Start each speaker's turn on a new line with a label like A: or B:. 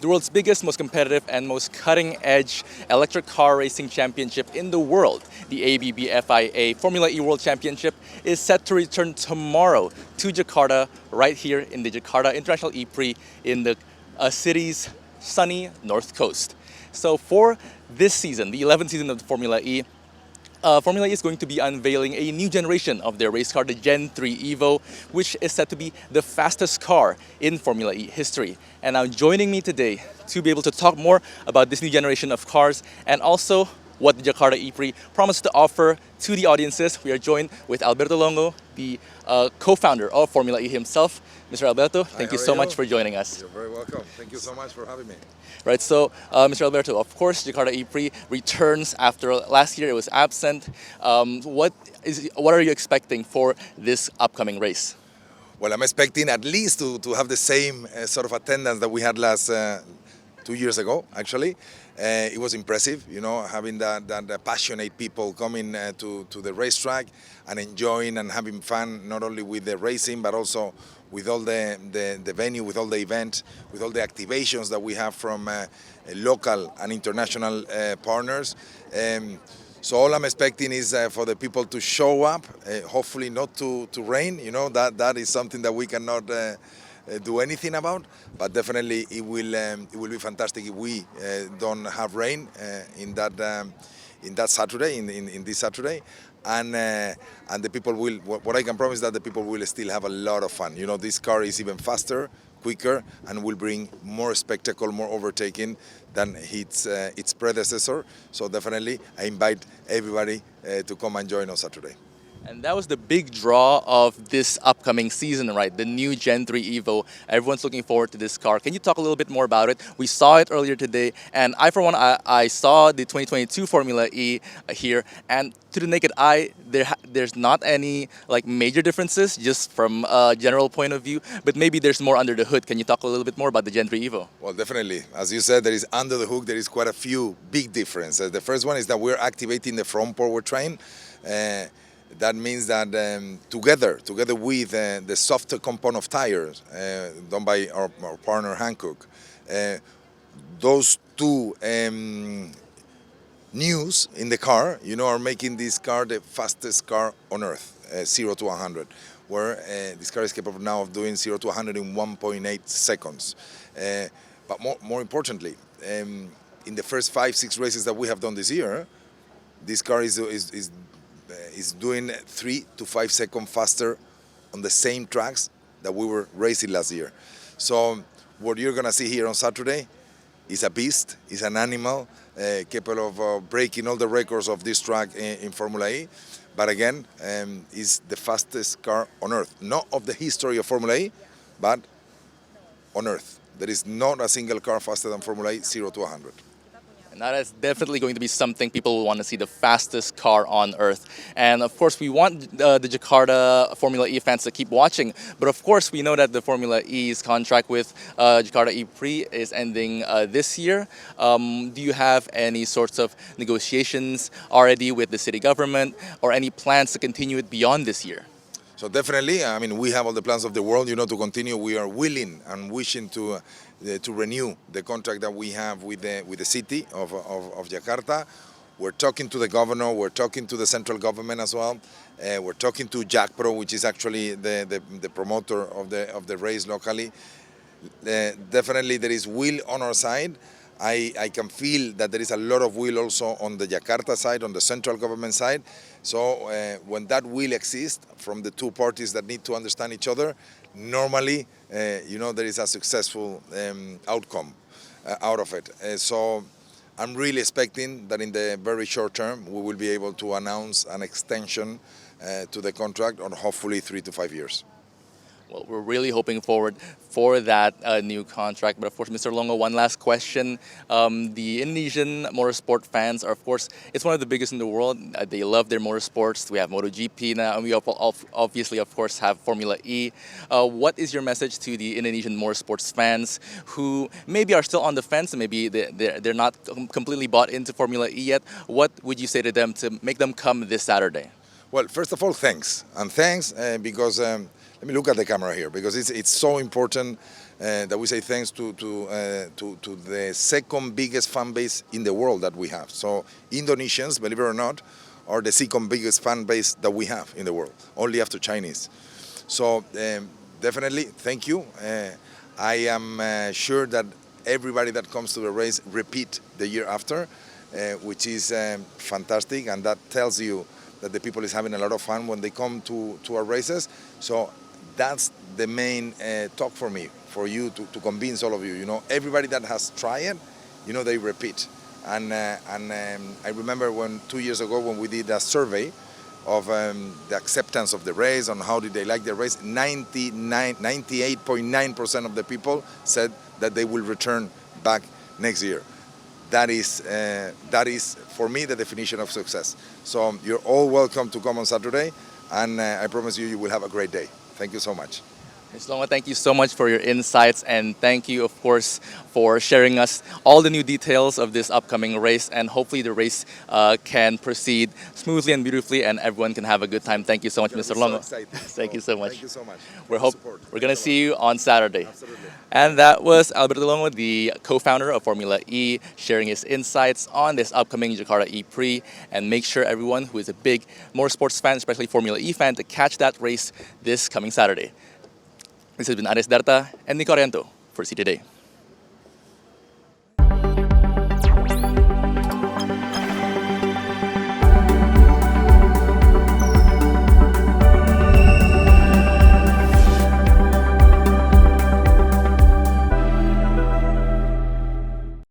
A: the world's biggest, most competitive, and most cutting-edge electric car racing championship in the world, the ABB FIA Formula E World Championship, is set to return tomorrow to Jakarta, right here in the Jakarta International E-Prix in the city's sunny north coast. So for this season, the 11th season of the Formula E, Formula E is going to be unveiling a new generation of their race car, the Gen3 Evo, which is said to be the fastest car in Formula E history. And now joining me today to be able to talk more about this new generation of cars and also what the Jakarta E-Prix promised to offer to the audiences, we are joined with Alberto Longo, the co-founder of Formula E himself. Mr. Alberto, thank you so much for joining us.
B: You're very welcome. Thank you so much for having me.
A: Right, so Mr. Alberto, of course, Jakarta E-Prix returns after last year it was absent. What are you expecting for this upcoming race?
B: Well, I'm expecting at least to have the same sort of attendance that we had last 2 years ago, actually. It was impressive, you know, having that passionate people coming to the racetrack and enjoying and having fun, not only with the racing, but also with all the venue, with all the event, with all the activations that we have from local and international partners. So all I'm expecting is for the people to show up, hopefully not to rain, you know, that is something that we cannot do anything about, but definitely it will be fantastic if we don't have rain in that Saturday, in this Saturday, and the people will. What I can promise is that the people will still have a lot of fun. You know, this car is even faster, quicker, and will bring more spectacle, more overtaking than its predecessor. So definitely, I invite everybody to come and join on Saturday.
A: And that was the big draw of this upcoming season, right? The new Gen3 Evo. Everyone's looking forward to this car. Can you talk a little bit more about it? We saw it earlier today, and I, for one, I saw the 2022 Formula E here, and to the naked eye, there's not any like major differences, just from a general point of view, but maybe there's more under the hood. Can you talk a little bit more about the Gen3 Evo?
B: Well, definitely. As you said, there is under the hood, there is quite a few big differences. The first one is that we're activating the front powertrain. That means that together with the soft component of tires done by our partner Hankook, those two news in the car, you know, are making this car the fastest car on earth, 0 to 100, where this car is capable now of doing 0 to 100 in 1.8 seconds. But more importantly, in the first 5-6 races that we have done this year, this car is doing 3 to 5 seconds faster on the same tracks that we were racing last year. So what you're gonna see here on Saturday is a beast, is an animal capable of breaking all the records of this track in Formula E. But again, is the fastest car on earth, not of the history of Formula E, but on earth. There is not a single car faster than Formula E, 0 to 100.
A: And that is definitely going to be something people will want to see, the fastest car on earth. And of course, we want the Jakarta Formula E fans to keep watching. But of course, we know that the Formula E's contract with Jakarta E-Prix is ending this year. Do you have any sorts of negotiations already with the city government or any plans to continue it beyond this year?
B: So definitely, I mean, we have all the plans of the world, you know, to continue. We are willing and wishing to renew the contract that we have with the city of Jakarta. We're talking to the governor, we're talking to the central government as well. We're talking to Jakpro, which is actually the promoter of the race locally. Definitely there is will on our side. I can feel that there is a lot of will also on the Jakarta side, on the central government side. So when that will exists from the two parties that need to understand each other, normally, you know, there is a successful outcome out of it. So I'm really expecting that in the very short term, we will be able to announce an extension to the contract on hopefully 3 to 5 years.
A: Well, we're really hoping forward for that new contract. But of course, Mr. Longo, one last question. The Indonesian motorsport fans are, of course, it's one of the biggest in the world. They love their motorsports. We have MotoGP now, and we obviously, of course, have Formula E. What is your message to the Indonesian motorsports fans who maybe are still on the fence and maybe they're not completely bought into Formula E yet? What would you say to them to make them come this Saturday?
B: Well, first of all, thanks. And thanks because let me look at the camera here, because it's so important that we say thanks to the second biggest fan base in the world that we have. So Indonesians, believe it or not, are the second biggest fan base that we have in the world, only after Chinese. So definitely, thank you. I am sure that everybody that comes to the race repeat the year after, which is fantastic, and that tells you that the people is having a lot of fun when they come to our races. So that's the main talk for me, for you to convince all of you. You know, everybody that has tried it, you know, they repeat. And I remember 2 years ago when we did a survey of the acceptance of the race, on how did they like the race, 98.9% of the people said that they will return back next year. That is for me the definition of success. So you're all welcome to come on Saturday, and I promise you will have a great day. Thank you so much.
A: Mr. Longo, thank you so much for your insights, and thank you, of course, for sharing us all the new details of this upcoming race, and hopefully the race can proceed smoothly and beautifully, and everyone can have a good time. Thank you so much, Mr. Longo. Thank you so much.
B: Thank you so much.
A: We're going to see you on Saturday.
B: Absolutely.
A: And that was Alberto Longo, the co-founder of Formula E, sharing his insights on this upcoming Jakarta E-Prix. And make sure everyone who is a big motorsports fan, especially Formula E fan, to catch that race this coming Saturday. This has been Ares Darta and Nico Arianto for CTday.